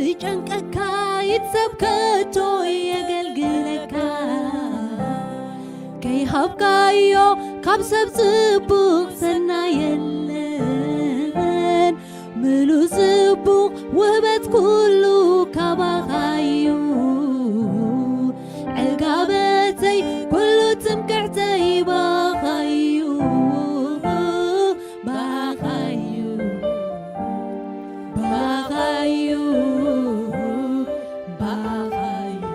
زيجنكك يتسبكتو يقلقلك كي هبقايو كابسب زبوق سنا يلن ملو زبوق وهبت كلو كابغايو عقابتي كلو تمكعتي باغايو باغايو باغايو باغايو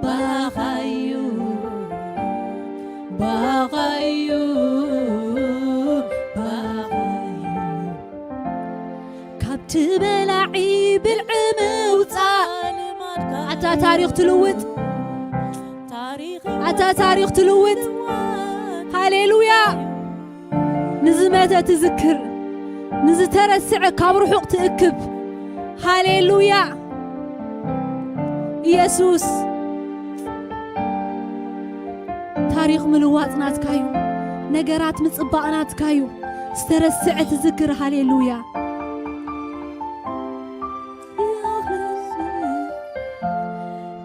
باغايو باغايو باغايو كابت بلعي بالعموطة عتا تاريخ تلوت عتا تاريخ تلوت هاليلويا نزمتها تذكر نزترسع كابر حق تأكب هاليلويا يسوس تاريخ ملوات ناتكايو نجارات متصبع ناتكايو استرسع تذكر هاليلويا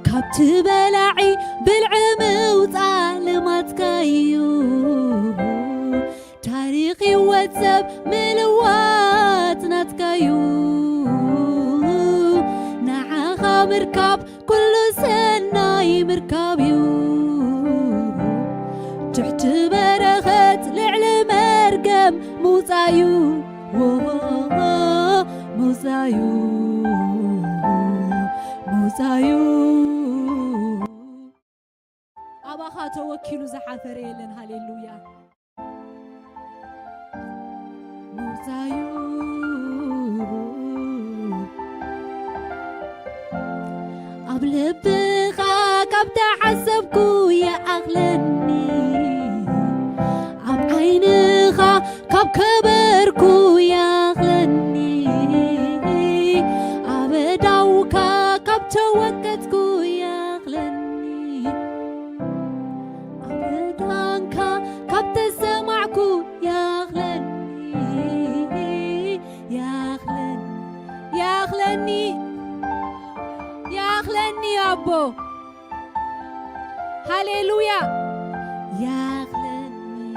كابت بلعي بالعموت عالماتكايو تاريخي واتساب ملوات ناتكايو نعاها مركب كل سناي مركبيو تحت برخت لعلى مرقم موزايو موزايو موزايو أباخا توكلوا زحافر إلن هاليلويا موزايو أبلبخا كبت حسبكو يا أغلني أب عينخا كب كبركو يا أغلني أبداوكا كب توكتكو يا أغلني أبدانكا كب تسمعكو يا أغلني يا أغلني يا أغلني يا أغلني يا أبو هاليلويا يا أغلني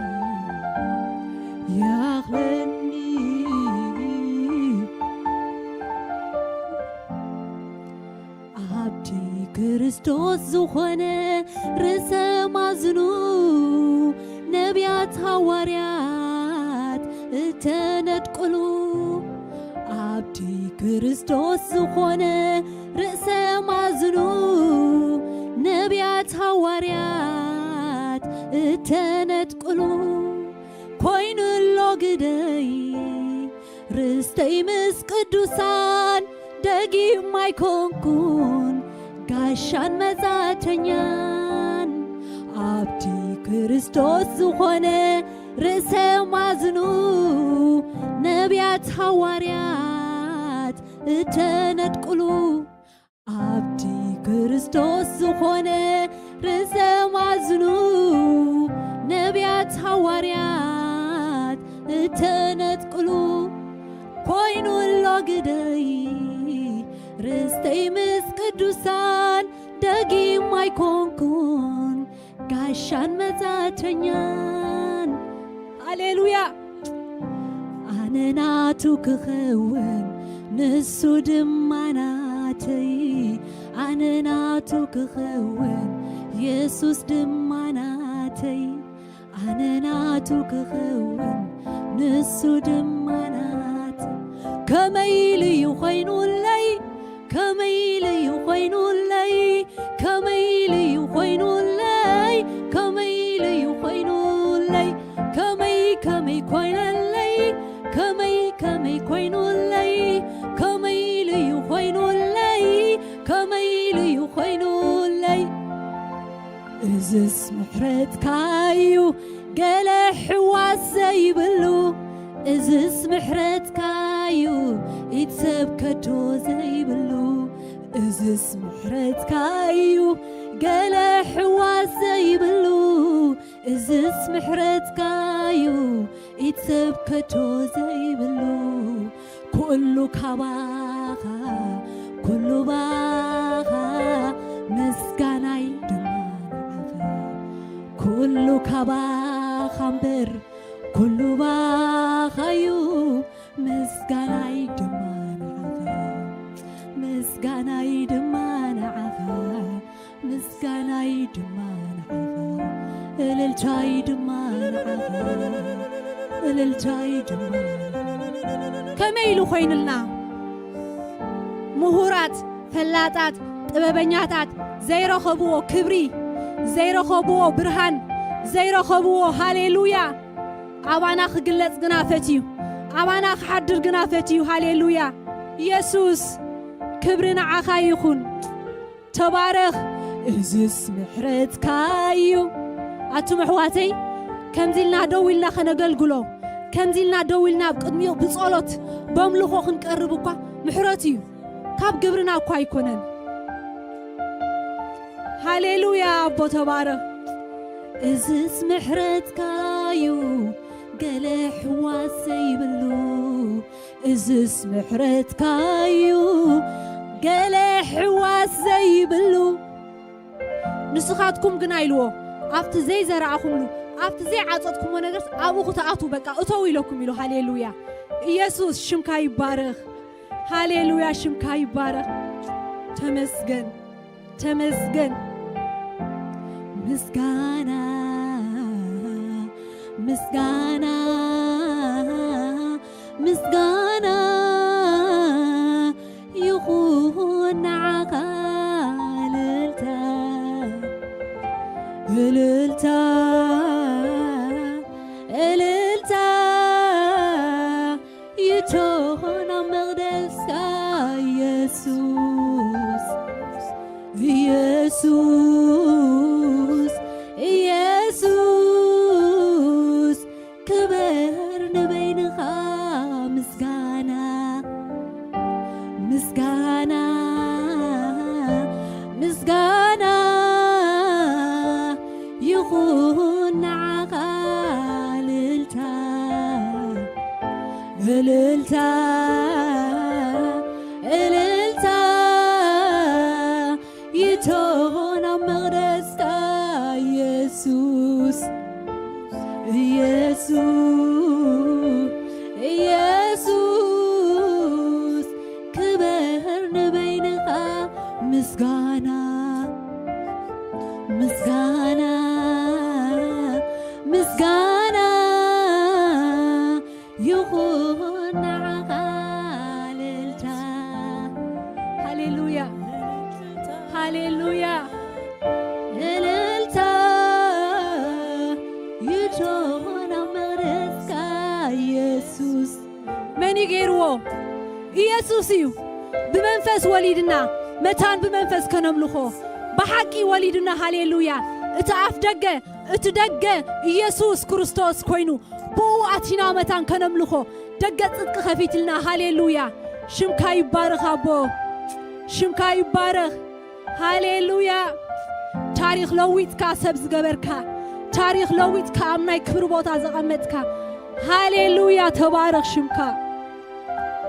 يا أغلني عبدي كريستوس زخونة رسم أزنو نبيات هواريات تنتقلو عبدي كريستوس زخونة رسم أزنو نبيات هواريات تنتقلو كوين اللوغدي رستي مس قدوسان دقي ما يكون قاشان مزاتنيان عبدي كريستوس زخونة رسم أزنو نبيات هواريات تنتقلو عبدي كريستوس زخونة رسم أزنو نبيات هواريات تنتقلو كوينو اللوغدي رستي مس قدوسان دقي ما يكون قاشان مزاتنيان هاليلويا أنا ناتو كخون نسو دماناتي أنا ناتو كخون يسوس دماناتي أنا ناتو كخون نسو دماناتي كميلي يخينو اللي كميلي يخينو اللي كميلي يخينو اللي كميلي يخينو اللي كمي كوين اللي كمي كوينو اللي كميلي يخينو اللي كميلي يخينو اللي إزس محرت كايو قال حواس يبلو إزس محرت كايو يتسب كتو زي بلو إزس محرت كايو قال حواس يبلو إزس محرت كايو يتسب كتو زي بلو كله كبا كل باخا مسكاناي دمان عفا كل كباخا مبر كل باخا يو مسكاناي دمان عفا مسكاناي دمان عفا مسكاناي دمان عفا الالتاي دمان عفا الالتاي دمان كما يلو خوين لنا مهورات فلاتات طببኛታት ዘይረኸብዎ ክብሪ ዘይረኸብዎ ብርሃን ዘይረኸብዎ ሃሌሉያ አባና ክግለጽ ግና ፈትዩ አባና ክሓድር ግና ፈትዩ ሃሌሉያ ኢየሱስ ክብርና ዓኻ ይኹን ተባረኽ እዝስ ምሕረትካ እዩ አቱ ምሕዋተይ ከምዚልና ደው ኢልና ከነገልግሎ ከምዚልና ደው ኢልና ብቅድሚኡ ብጸሎት በምልኾ ክንቀርብ እኳ ምሕረት እዩ ካብ ግብርና እኳ አይኮነን ሃሌሉያ አቦ ተባረኽ እዝስ ምሕረትካ እዩ ገለ ሕዋስ ዘይብሉ እዝስ ምሕረትካ እዩ ገለ ሕዋስ ዘይብሉ ንስኻትኩም ግን አይልዎ ኣብቲ ዘይዘራእኹምሉ ኣብቲ ዘይዓፀጥኩምዎ ነገርስ ኣብኡ ተኣቱ በቃ እተው ኢለኩም ኢሉ ሃሌሉያ ኢየሱስ ሽምካ ይባረኽ ሃሌሉያ ሽምካ ይባረኽ ተመስገን ተመስገን ምስጋና ምስጋና ምስጋና ይኹን ንዓኻ እልልታ እልልታ ይቶን ኣብ መቕደስካ ኢየሱስ ኢየሱስ ኢየሱስ ክበር ንበይንኻ ምስጋና ምስጋና ምስጋና ይኹን ንዓኻ እልልታ እልልታ እልልታ ይቶን ኣብ መቕደስካ ኢየሱስ ኢየሱስ ኢየሱስ ክበር ንበይንኻ ምስጋና ምስጋና ምስጋና ይኹን ንዓኻ እልልታ ሃሌሉያ ሃሌሉያ እልልታ ይቶን ኣብ መቕደስካ ኢየሱስ መን ገይርዎ ኢየሱስ እዩ ብመንፈስ ወሊድና መታን ብመንፈስ ከነምልኾ በሐቂ ወሊድና ሃሌሉያ እተአፍ ደገ እትደገ ኢየሱስ ክርስቶስ ኮይኑ ብኡ አቲና መታን ከነምልኾ ደገ ጽድቅ ኸፊትልና ሃሌሉያ ሽምካ ይባረኽ አቦ ሽምካ ይባረኽ ሃሌሉያ ታሪኽ ለዊትካ ሰብ ዝገበርካ ታሪኽ ለዊትካ ኣብ ናይ ክብሪ ቦታ ዘቐመጥካ ሃሌሉያ ተባረኽ ሽምካ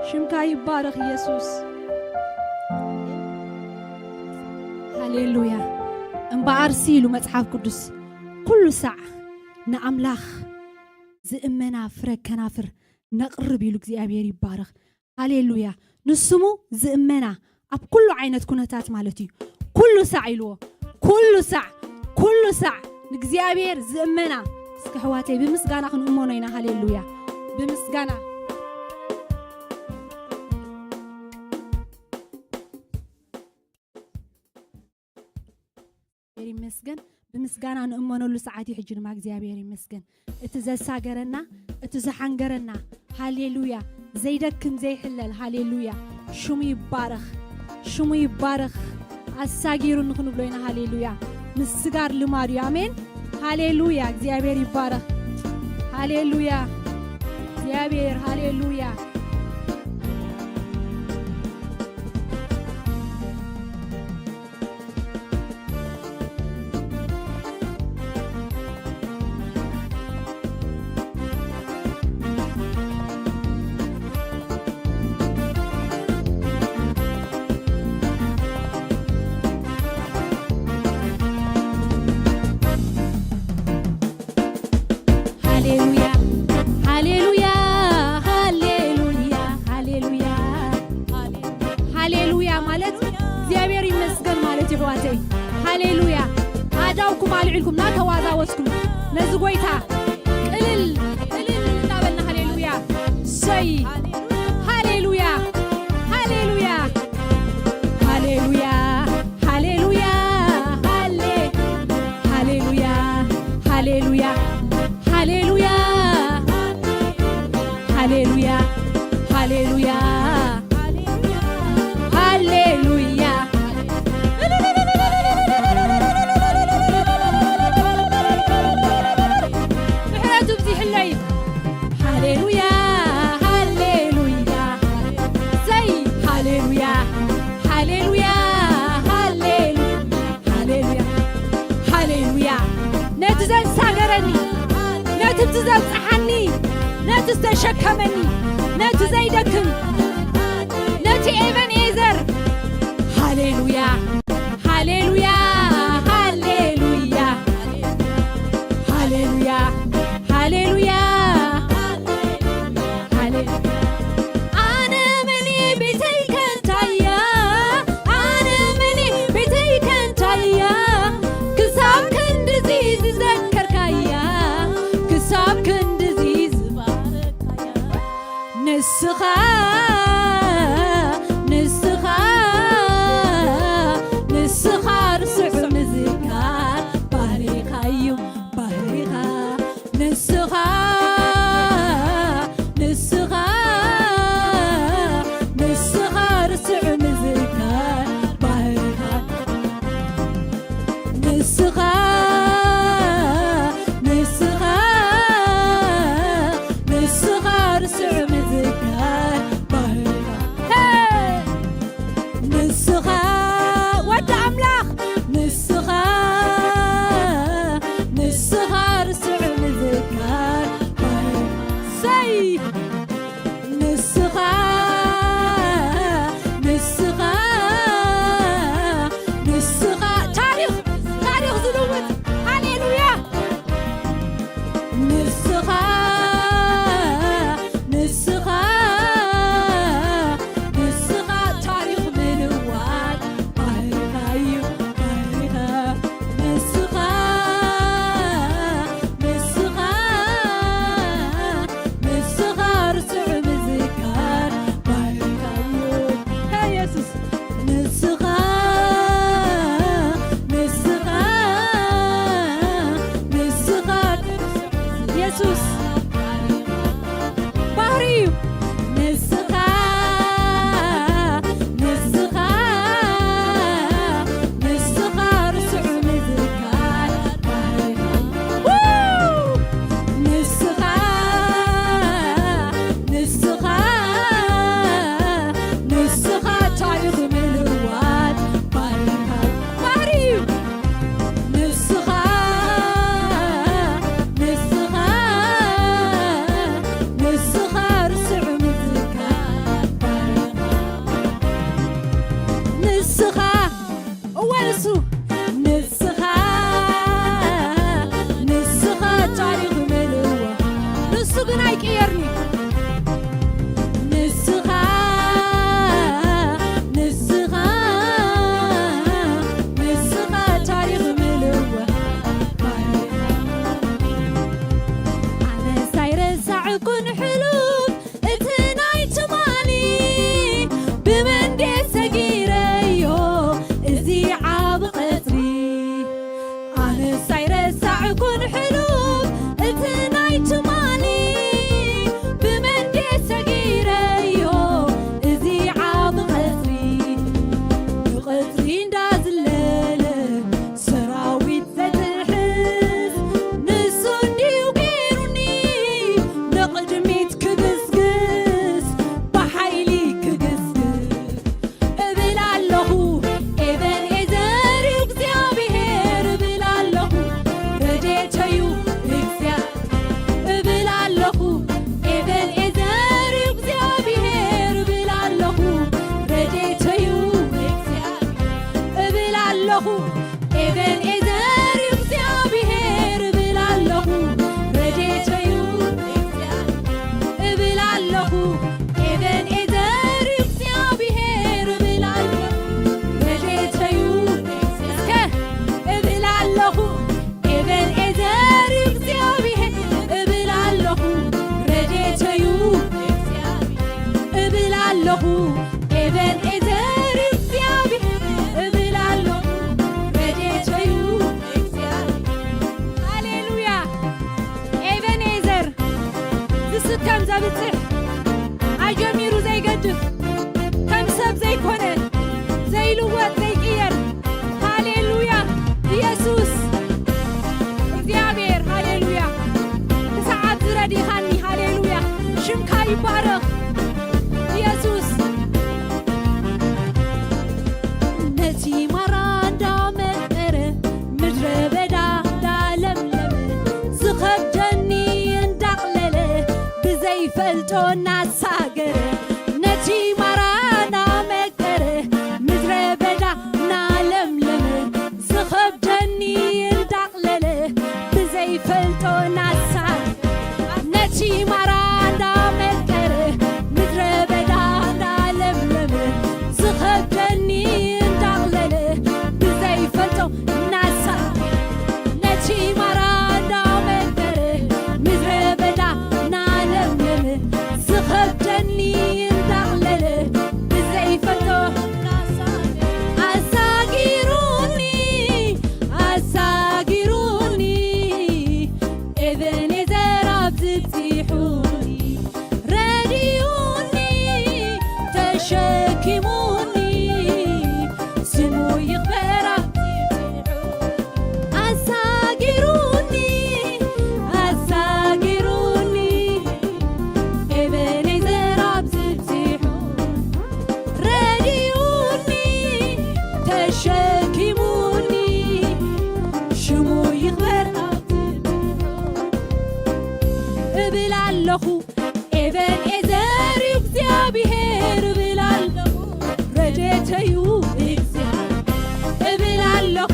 ሽምካ ይባረኽ ኢየሱስ ሃሌሉያ እምበኣር ሲሉ መጽሓፍ ቅዱስ ኩሉ ሰዕ ንኣምላኽ ዝእመና ፍረ ከናፍር ነቕርብ ኢሉ እግዚአብሔር ይባረኽ ሃሌሉያ ንስሙ ዝእመና ኣብ ኩሉ ዓይነት ኩነታት ማለት እዩ ኩሉ ሰዕ ኢልዎ ኩሉ ሰዕ ንእግዚአብሔር ዝእመና እስከ ሕዋተይ ብምስጋና ክንእመኖ ኢና ሃሌሉያ ብምስጋና ይመስገን ብምስጋና ንእመነሉ ሰዓት ሕጂ ድማ እግዚአብሔር ይመስገን እቲ ዘሳገረና እቲ ዘሓንገረና ሃሌሉያ ዘይደክም ዘይሕለል ሃሌሉያ ሽሙ ይባረኽ አሳጊሩ ንኽንብሎ ኢና ሃሌሉያ ምስጋር ልማዱ አሜን ሃሌሉያ እግዚአብሔር ይባረኽ ሃሌሉያ እግዚአብሔር ሃሌሉያ مالت زيابير يمسكن مالت يحواتي هاليلويا أداوكم على علكم لا توازاوسكم نزقويتا قلل نابلنا هاليلويا سي هاليلويا هاليلويا هاليلويا هاليلويا هاليلويا هاليلويا هاليلويا هاليلويا هاليلويا هاليلويا بحياته بزيح الليل هاليلويا هاليلويا زي هاليلويا هاليلويا هاليلويا هاليلويا نتزن ساقرني نتزن صحني نتستشكمني نتزيدكم نتي إيفانيزر هاليلويا هاليلويا هاليلويا هاليلويا هاليلويا هاليلويا أنا مني بيتي كنتايا أنا مني بيتي كنتايا كساب كندزيز ذكر كايا كساب كندزيز باركايا نسخا ኤቤንኤዘር እግዚአብሔር እብላለሁ ረድኤተዩ እግዚአብሔር ሃሌሉያ ኤቤንኤዘር ዝስከም ዘብፅሕ ኣጀሚሩ ዘይገድፍ ከም ሰብ ዘይኮነ ዘይልወጥ ዘይቅየር ሃሌሉያ ኢየሱስ እግዚአብሔር ሃሌሉያ ክሳዓት ዝረዲኻኒ ሃሌሉያ ሽምካ ይባረኽ ኢየሱስ ነቲ ማራ እንዳመቀረ ምድረ በዳ እንዳለምለመ ዝኸብደኒ እንዳቕለለ ብዘይፈልጦ እናሳገረ ነቲ ማራ እንዳመቀረ ምድረ በዳ እናለምለመ ዝኸብደኒ እንዳቕለለ ብዘይፈልጦ እናሳገረ ነቲ ማራ እንዳመቀረ ምድረ በዳ እንዳለምለመ ዝኸብደኒ እንዳቕለለ ብዘይፈልጦ እናሳገረ ነቲ ማራ እንዳመቀረ ምድረ በዳ እናለምለመ ዝኸብደኒ እንዳቕለለ ብዘይፈልጦ ኣሳጊሩኒ ኣሳጊሩኒ ኤቤንኤዘር ኣብዝብፂሑኒ ረድዩኒ ተሸኪሙኒ ስሙ ይኽበር ኣሳጊሩኒ ኣሳጊሩኒ ኤቤንኤዘር ኣብዝብፂሑኒ ረድዩኒ ተሸኪሙኒ ሽሙ ይኽበር እብላለሁ ኤቤንኤዘር እግዚአብሔር እብላለሁ ረድኤተዩ እግዚአብሔር እብላለሁ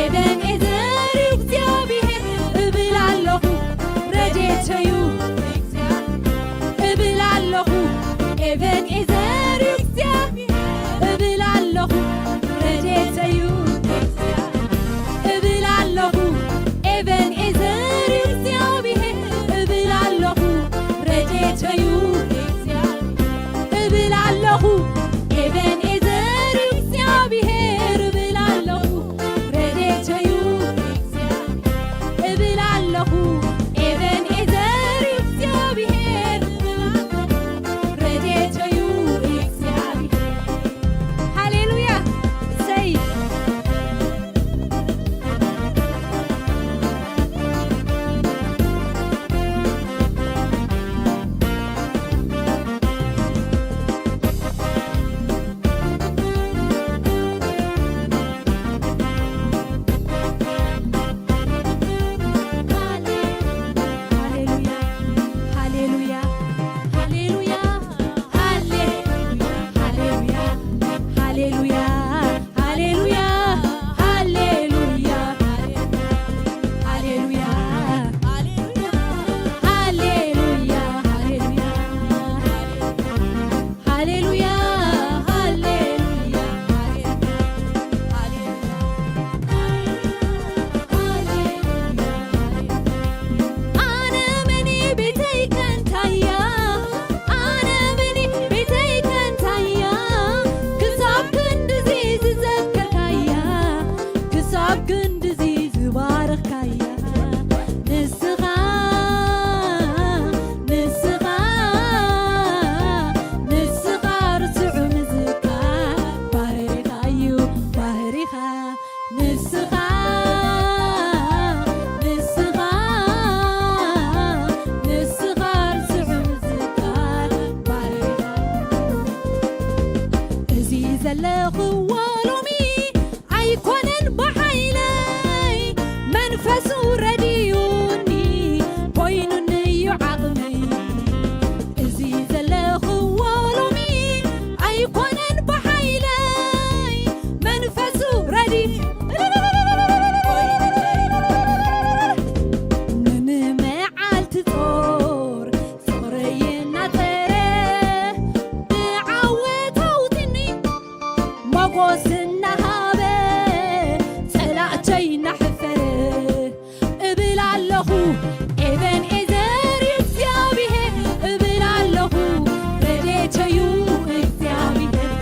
ኤቤንኤዘር እግዚአብሔር እብላለሁ ረድኤተዩ እግዚአብሔር እብላለሁ ኤቤንኤዘር እግዚአብሔር እብላለሁ ረድኤተዩ እግዚአብሔር እብላለሁ ኤቤንኤዘር እግዚአብሔር እብላለሁ ረድኤተዩ እግዚአብሔር እብላለሁ ኤቤንኤዘር እግዚአብሔር እብላለሁ ረድኤተዩ እግዚአብሔር እብላለሁ ኤቤንኤዘር እግዚአብሔር ረድኤተዩ እግዚአብሔር ሃሌሉያ ሰይ ሃሌሉያ ሃሌሉያ ሃሌሉያ ሃሌሉያ ሃሌሉያ ሃሌሉያ ሃሌሉያ ሃሌሉያ ሃሌሉያ ሃሌሉያ ኣነ መኒ ቤተይ ከንታያ ኣነ መኒ ቤተይ ከንታያ ክሳብ ክንድዚ ዝዘከርካያ ክሳብ ክንድዚ ዝባረኽካያ ንስኻ ንስኻ ንስኻ ርስዑ ምዝካር ባህሪኻ እዩ ባህሪኻ ንስኻ ንስኻ ንስኻ ርስዑ ምዝካር ባህሪኻ እዚ ዘለኽዎ ሎሚ ኣይኮነን ብሓይለይ መንፈሱ ረድዩኒ ኮይኑኒ እዩ ዓቕመይ እዚ ዘለኽዎ ሎሚ ኣይኮነን ብሓይለይ መንፈሱ ረድዩ ንምመዓልቲ ጾር ጾረይ እናጠረ ብዓወታውትኒ ሞጎስ እናሃበ ጸላእተይ እናሕፈረ እብላለሁ ኤቤንኤዘር እግዚአብሔር እብላለሁ ረድኤተዩ እግዚአብሔር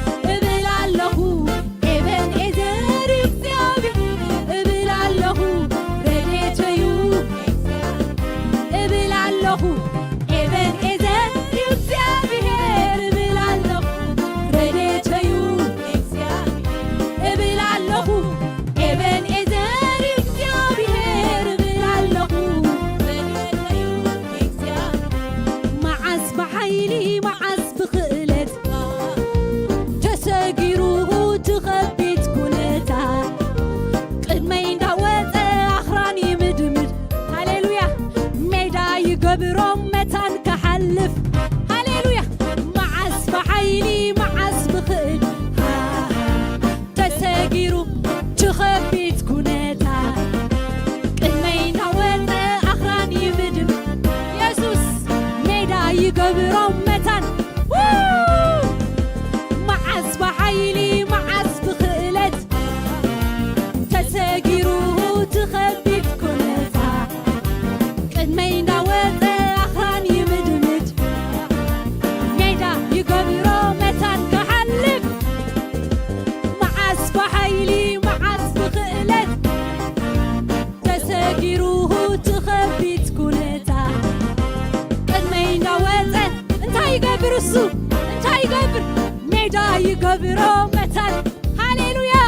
يقبرو متن هاليلويا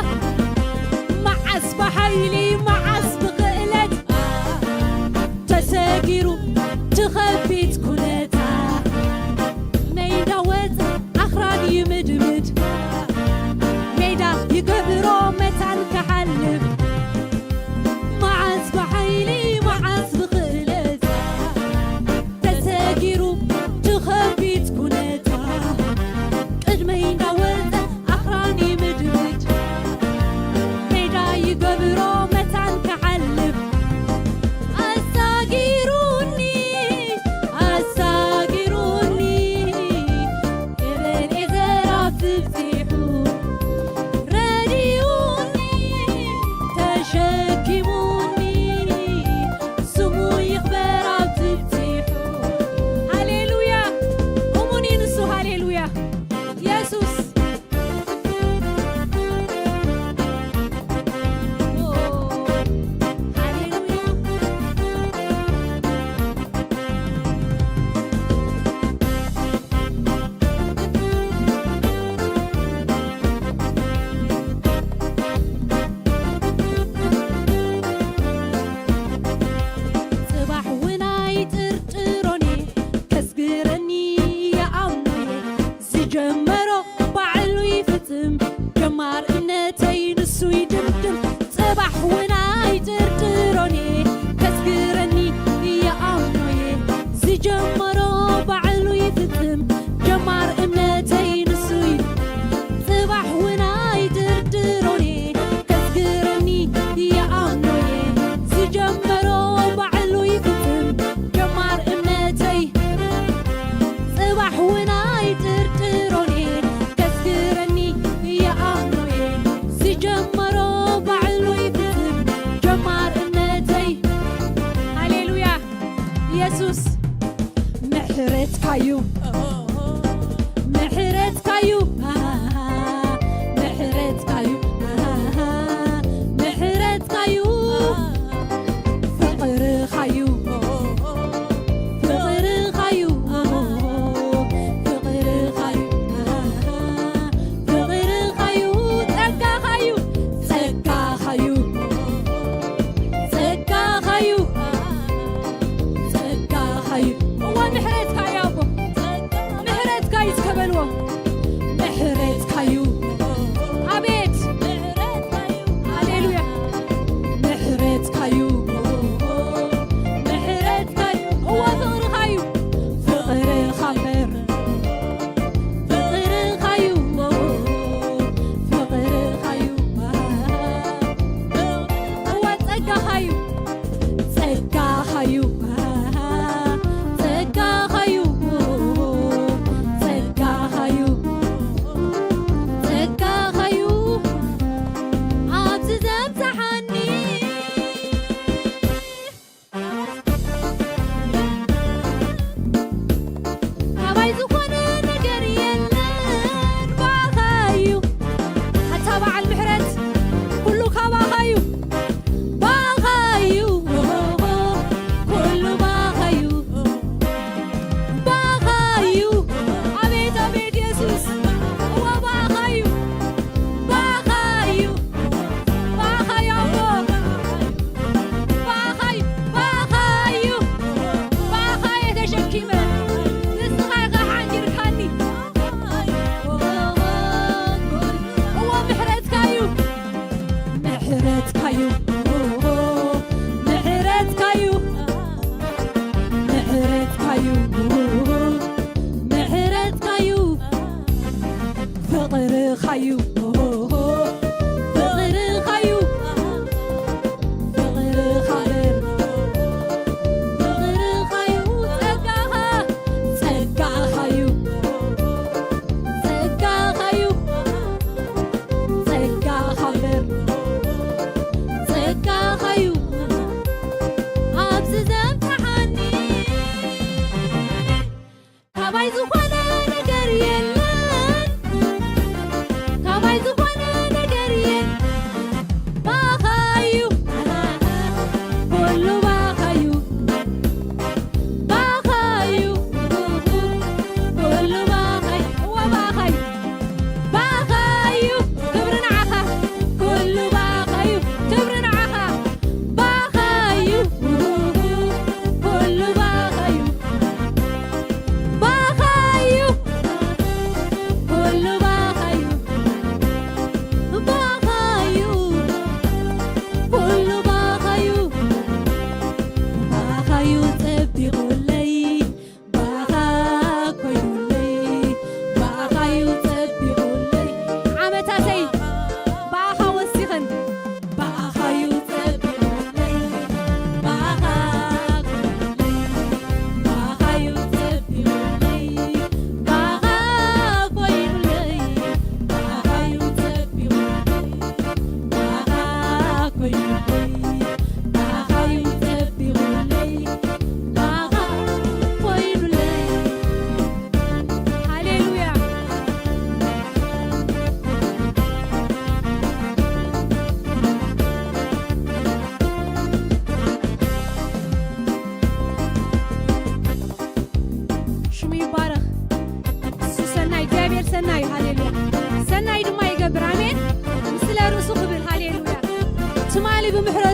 معس بحيلي معس بقلت تساقيرو تخبيت كنتا ميدا وز أخران يمدمد ميدا يقبرو متن كحلب معس بحيلي معس بقلت تساقيرو تخبيت كنتا ميدا وز أخران يمدمد ميدا يقبرو متن كحلب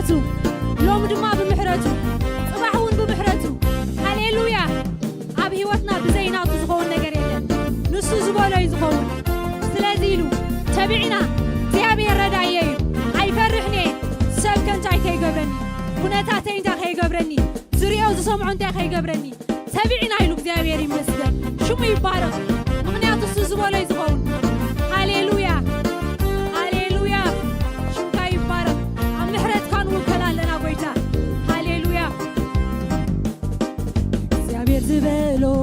بمحرته لوم دما بمحرته صباحون بمحرته هاليلويا أبي هوتنا بزينا تزغون نجريلا نسو زبالة يزغون سلازيلو تبعنا تيابي الرداية أي فرحني سب كنت أي تيجبرني كنا تاتين تاخي جبرني زريعو زسمعون تاخي جبرني تبعنا يلوك تيابي مسجد شو ما يبارك مغنيات الزبالة يزغون هاليلويا هاليلويا شو كا يبارك عم محرت كان وكلا لنا بيتا هاليلويا تيابي زبالو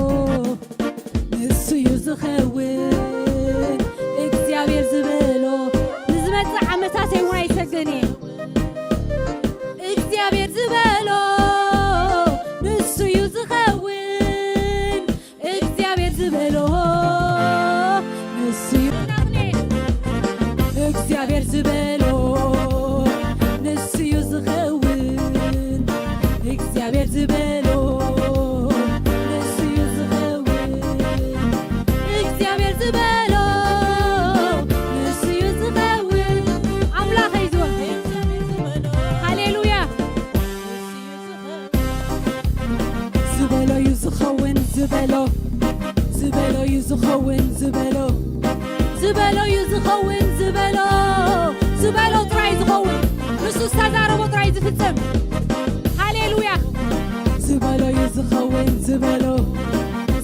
نسو يزخون እግዚአብሔር ዝበሎ ንዝመጽእ ዓመታት እውን ኣይሰግድን እየ እግዚአብሔር ዝበሎ ንሱ እዩ ዝኸውን እግዚአብሔር ዝበሎ ንሱ እዩ እግዚአብሔር ዝበሎ ንሱ እዩ ዝኸውን እግዚአብሔር ዝበሎ ንሱ እዩ ዝኸውን እግዚአብሔር ዝበሎ زبالو زبالو يزخون زبالو زبالو يزخون زبالو زبالو تراي زخون نسو استازاربو تراي زفتم هاليلويا زبالو يزخون زبالو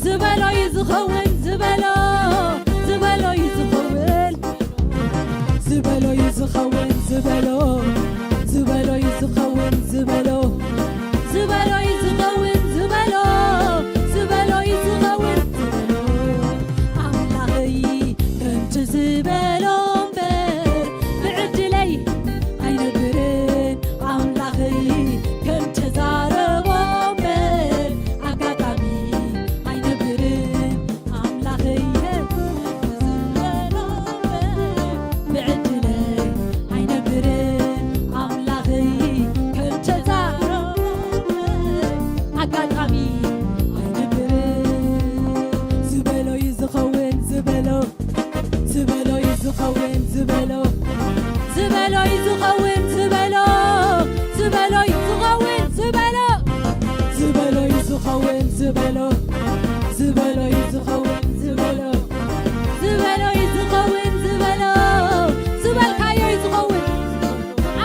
زبالو يزخون زبالو زبالو يزخون زبالو يزخون زبالو زبالو يزخون زبالو زبالو يزخون زبالو زبالو يزغون عملاغي كنت زبالو مبر بعدلي عينبرين عملاغي كنت زاربو مبر عقاقامي عينبرين عملاغي زبالو مبر بعدلي عينبرين عملاغي كنت زاربو مبر عقاقامي زبالو زبالو يزخون زبالو زبالو يزخون زبالو زبالو يزخون زبالو زبالو يزخون زبالو زبالو يزخون زبالو زبالو يزخون زبالو زبال كايو يزخون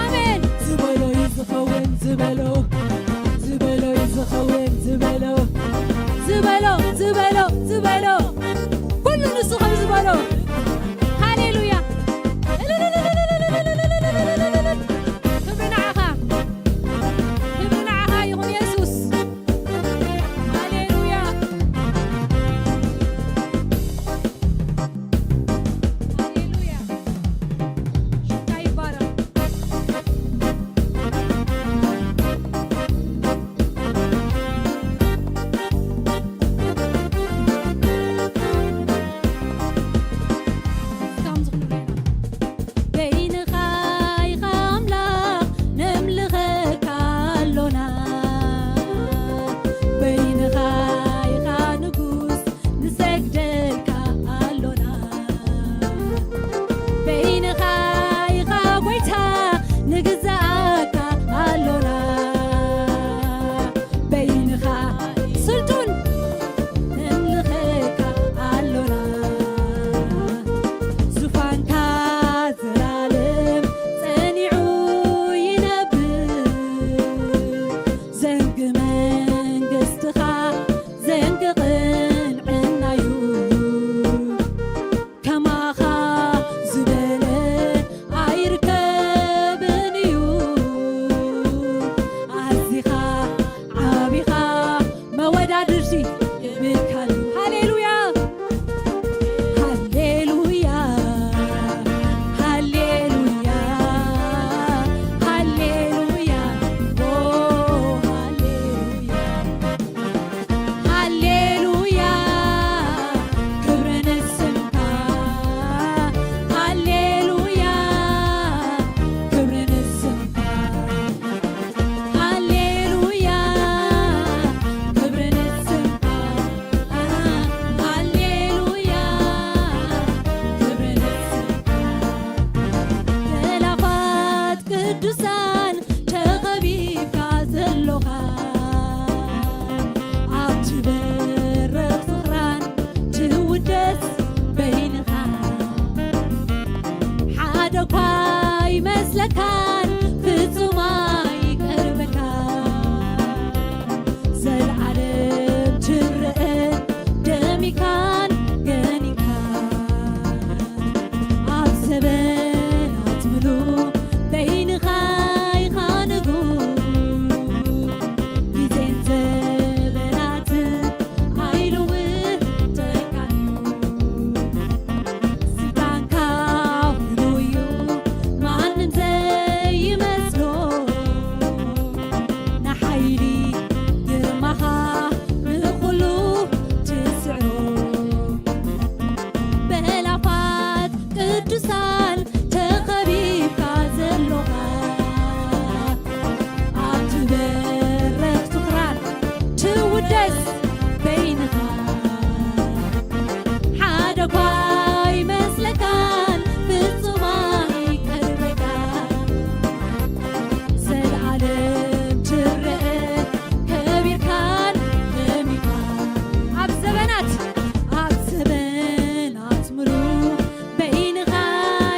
آمين زبالو يزخون زبالو زبالو يزخون زبالو زبالو زبالو زبالو كل نسخة زبالو هاليلويا كبرنا عها يغني يسوس هاليلويا حدقاي مسلكان فصوماي قربكان زلعلم جرأ دمي كان غني كان عبسبنات ملو بين خاي خانقو يزين زبنات عيلو وتكانيو سلطان كافرويو معلم زي مسلو نحيلي يرمخا نخلو تسعرو بلافات قدسان تخبيب كازلوها عتبرك تقران تودس بينها حدقاي مسلكان فصوماي قربكان زلعلم جرأ كبير كان غمي كان عبزبنات ملو بين غاي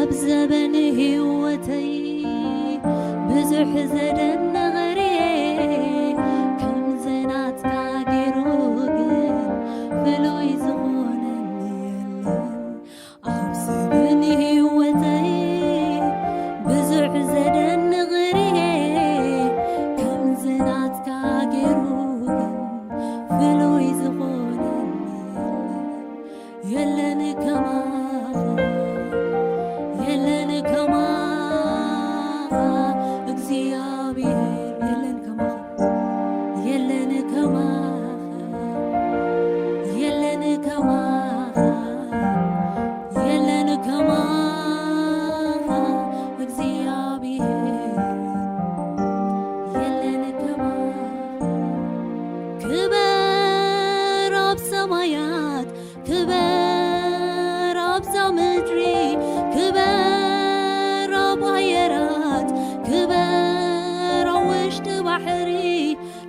أبزبن هوتي بزح زدن غري كم زنات كاجروجن فلوي زغونن يلن أبزبن هوتي بزح زدن غري كم زنات كاجروجن فلوي زغونن يلن كما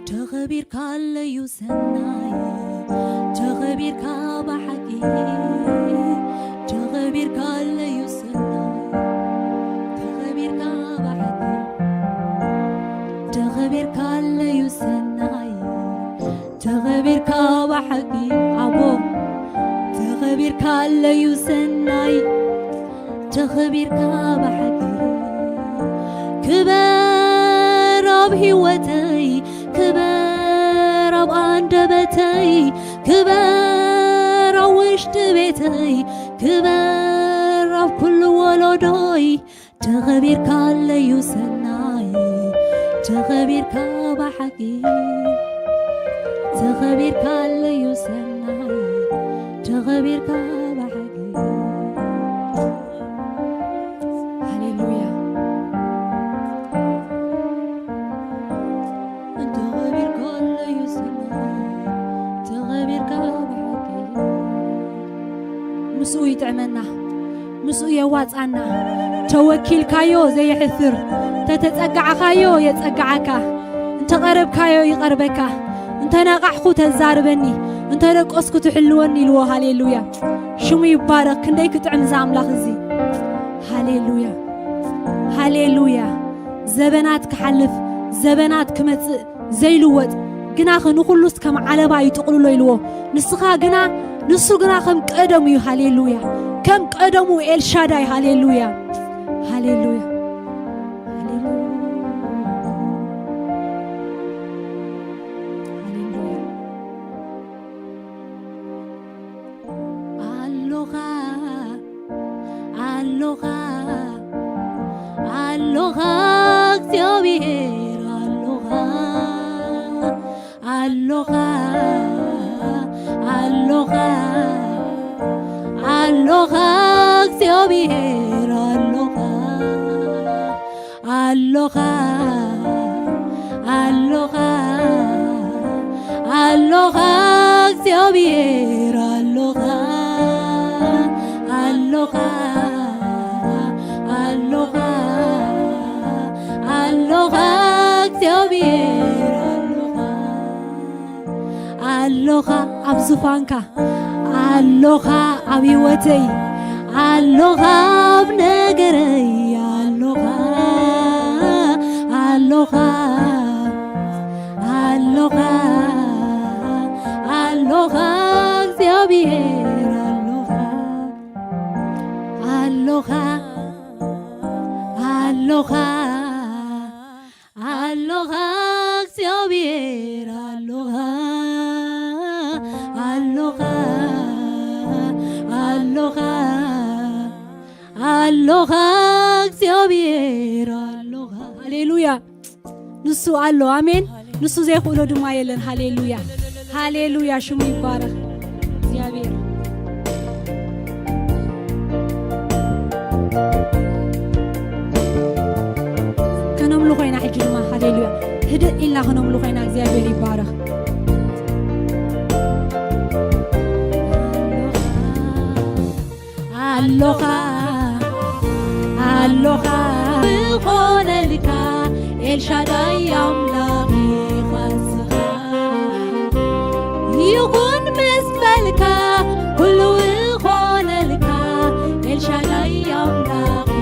تغبير كالله يسناي تغبير كابا حقي تغبير كالله يسناي تغبير كابا حقي تغبير كالله يسناي تغبير كابا حقي أبو تغبير كالله يسناي تغبير كابا حقي كبر بهوتي كبر بأندبتي كبر وشت بيتي كبر بكل ولدي تغبير كالله يسناي تغبير كابا حقي تغبير كالله يسناي تغبير كابا حقي هللويا مسؤول يتعملنا مسؤول يواصعنا توكيل كايو زي حثر تتسقع كايو يتسقعك انت قرب كايو يقربك انت نقحخو تزاربني انت رقصكو تحلوني لو هاليلويا شمو يبارك كندي كطعم زاملاخ زي هاليلويا هاليلويا زبنات كحلف زبنات كمص زيلوت ግና ኸኑ ኩሉስ ከም ዓለባ ይጥቅልሎ ይልዎ ንስኻ ግና ንሱ ግና ከም ቀደሙ ሃሌሉያ ከም ቀደሙ ኤልሻዳይ ሃሌሉያ ሃሌሉያ Aloha, aloha, aloha, Xavier, aloha, aloha, aloha, aloha, Xavier, aloha, aloha, aloha, aloha, Xavier. Aloha abzufanka Aloha abiwatei Aloha abnegerei Aloha Aloha Aloha Aloha Xavier Aloha Aloha Aloha Aloha Xavier Aloha Aloha, aloha, aloha, Xavier, aloha. ሃሌሉያ ንሱ አሎ አሜን ንሱ ዘይኹሎ ድማ የለን ሃሌሉያ ሃሌሉያ ሽሙ ይባረክ እግዚአብሔር ከነምሉ ኮይና ሕጂ ድማ ሃሌሉያ ህድእ ኢልና ከነምሉ ኮይና እግዚአብሔር ይባረክ Aloha, aloha, b'chonelka, El Shaddai amlachi chascha. Yukun mesmelka, kulu b'chonelka, El Shaddai amlachi.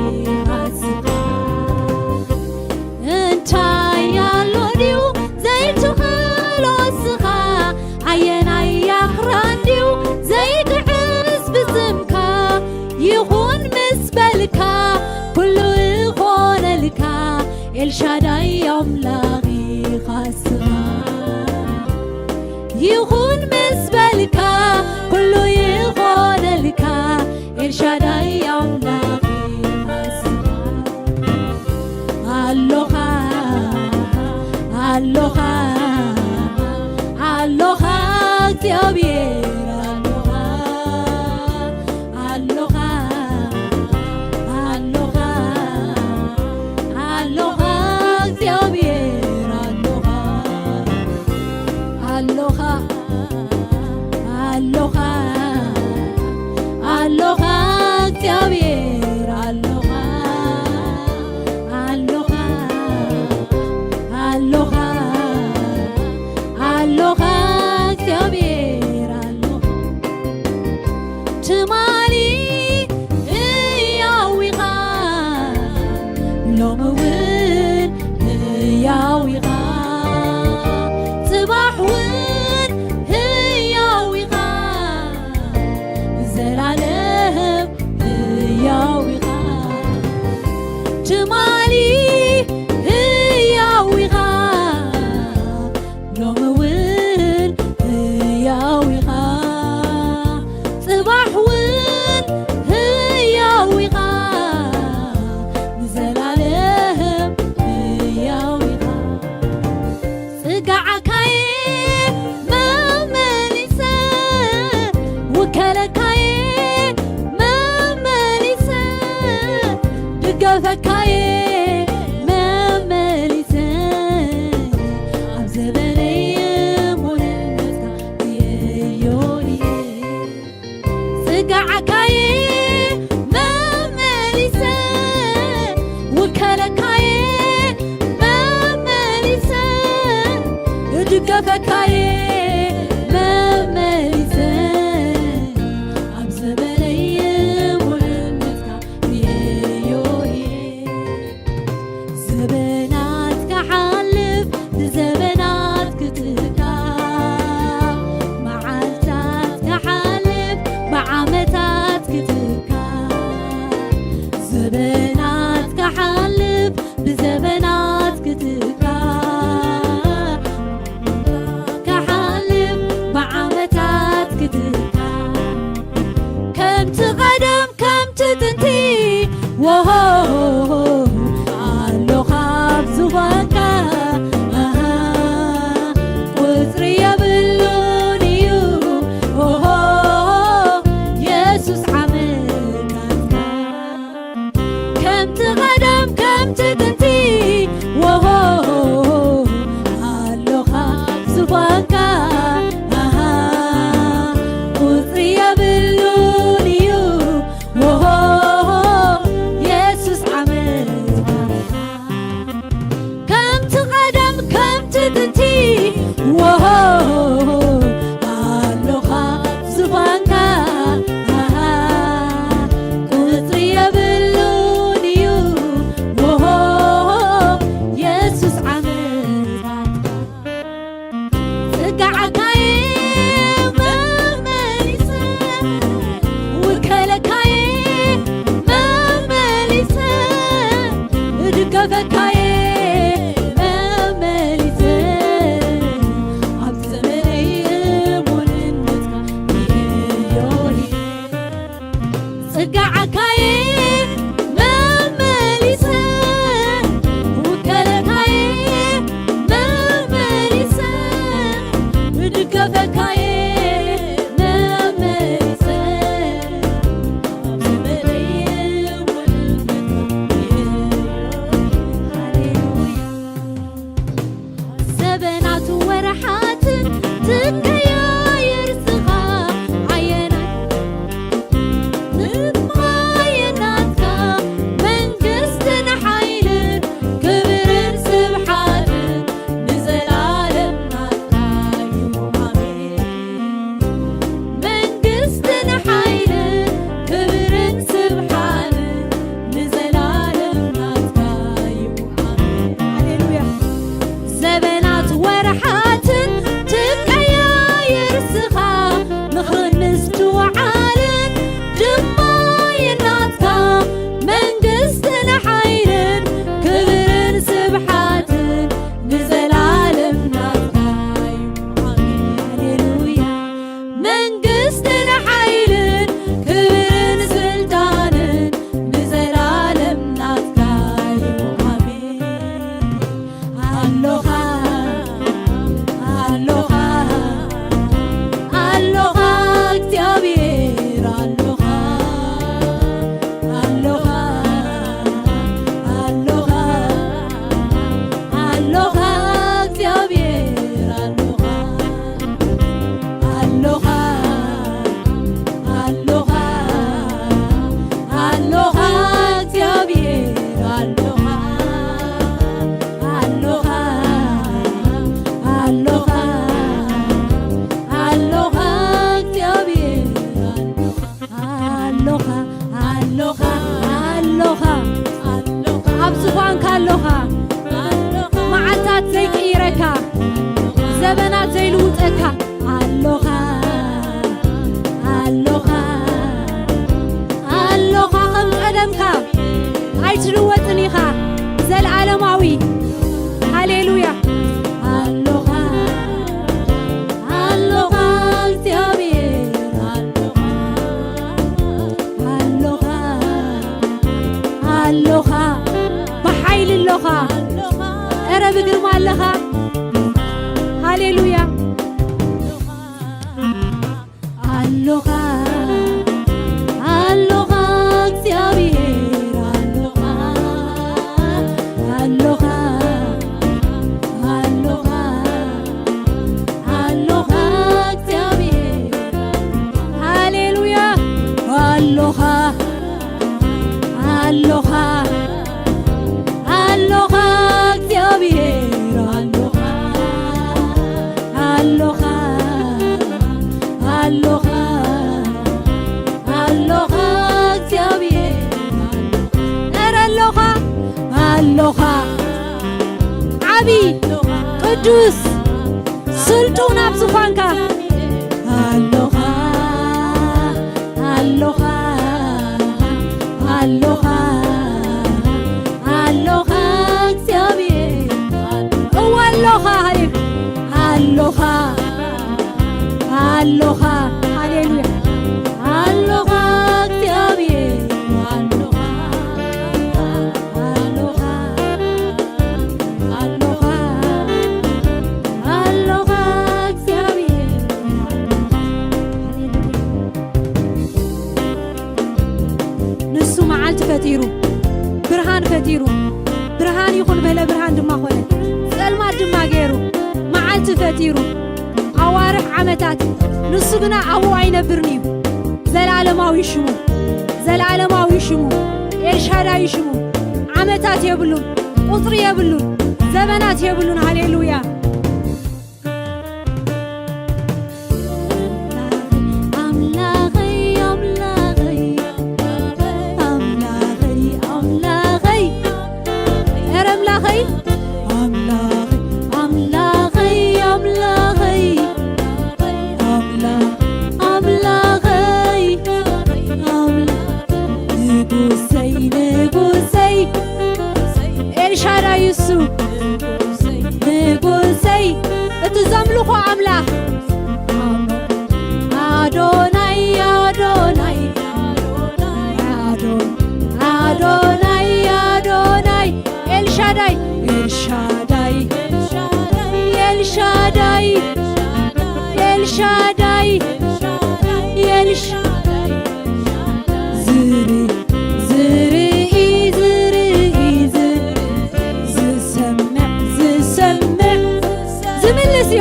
ኤልሻዳይ አምላኺ ኻስኻ ይኹን ምስ በልካ ኩሉ ይኾነልካ ኤልሻዳይ አምላኺ ኻስኻ አሎኻ አሎኻ አሎኻ እግዚአብሔር አሎኻ አሎኻ አሎኻ እግዚአብሔር አሎኻ አሎኻ አሎኻ እግዚአብሔር አሎኻ አሎኻ አሎኻ አሎኻ እግዚአብሔር አሎኻ ትማሊ ሕያው ኢኻ ሎሚ እውን ሕያው ኢኻ ጽባሕ እውን ሕያው ኢኻ ዘላለም ሕያው ኢኻ ትማሊ ሕያው ኢኻ ሎሚ እውን ሕያው ኢኻ ጽባሕ እውን ሕያው ኢኻ ንዘላለም ሕያው ኢኻ ጽጋዓካየ መመሊሰ ውከለካየ መመሊሰ ድገፈካየ መመሊሰ ኣብ ዘበነየ ሙሉነትካ የዮንየ ጽጋዓካየ መመሊሰ ውከለካየ መመሊሰ ድገፈካየ መመሊሰ ኣብ ዘበነየ ሙሉነትካ የዮንየ ዘበናት ክሓልፍ ብዘበናት ክትካ መዓልታት ክሓልፍ ብዓመታት ክትካ ዘበናት ክሓልፍ ብዘበናት ክትካ ክሓልፍ ብዓመታት ክትካ ከምቲ ቀደም ከምቲ ጥንቲ ወሆ አሎኻ ኣብ ዙፋንካ ቁፅሪ የብሉን እዩ ኦሆ ኢየሱስ ዓመታትካ ከምቲ ቀደም ከምቲ ጥንቲ ወሆ አሎኻ ኣብ ዙፋንካ ቁፅሪ የብሉን እዩ ወሆ ኢየሱስ ዓመታትካ ከምቲ ቀደም ከምቲ ጥንቲ ወሆ አሎኻ ኣብ ዙፋንካ ቁፅሪ የብሉን እዩ ወሆ ኢየሱስ ዓመታትካ ጽጋዓካየ መመሊሰ ውከለካየ መመሊሰ ድገፈካየ መመሊሰ ኣብ ዘበነየ ሙሉነትካ የዮንየ ጽጋዓካየ መመሊሰ ውከለካየ መመሊሰ ድገፈካየ መመሊሰ ኣብ ዘበነየ ሙሉነትካ ሃሌሉያ ዘበናት ወርሓትን ትቀያየር ስኻ ዓየናት ንማየናትካ أبزخوان كاللوها معتات زي كيركا زبنات زي لوتكا اللوها خم قدمكا أيتلوتني خا زي العالماوي هاليلويا اللوها بحيل اللوها أرى بقرم اللها هاليلويا اللوها اكتيابير اللوها اكتيابير هاليلويا اللوها እግዚአብሔር እግዚአብሔር ዓቢ ቅዱስ ስልጡን ኣብ ዝዃንካ ኣለኻ እግዚአብሔር እወሎኻ ኣለኻ ሃሌሉያ ኣለኻ እግዚአብሔር ንሱ መዓልቲ ፈጢሩ ብርሃን ፈጢሩ ብርሃን ይኹን በለ ብርሃን ድማ ኾነ ጸልማት ድማ ገይሩ መዓልቲ ፈጢሩ ኣዋርሕ ዓመታት ንሱ ግና ኣብኡ ኣይነብርን እዩ ዘለዓለማዊ ሽሙ ኤልሻዳይ ሽሙ ዓመታት የብሉን ቁፅሪ የብሉን ዘበናት የብሉን ሃሌሉያ ኤልሻዳይ እሱ ንጉሰይ እቲ ዘምልኾ ኣምላኽ ኣዶናይ ኤልሻዳይ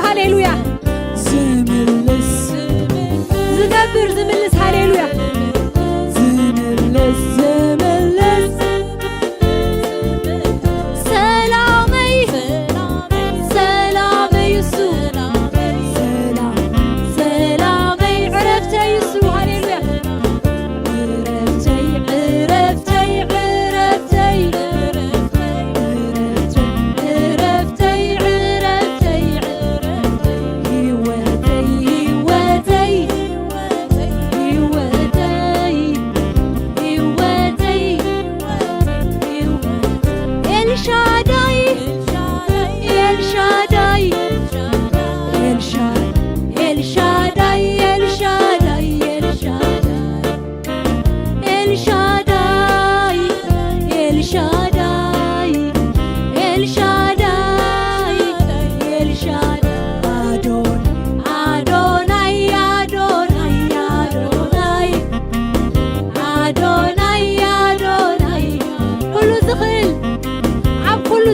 ሃሌሉያ ዝምልስ ዝገብር ዝምልስ ሃሌሉያ ዝምልስ ሰላመይ እሱ ሰላመይ ዕረፍተይ እሱ ሃሌሉያ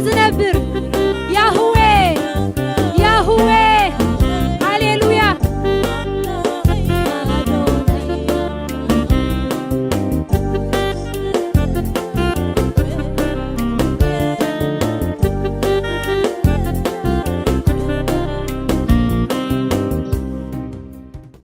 ዝነብር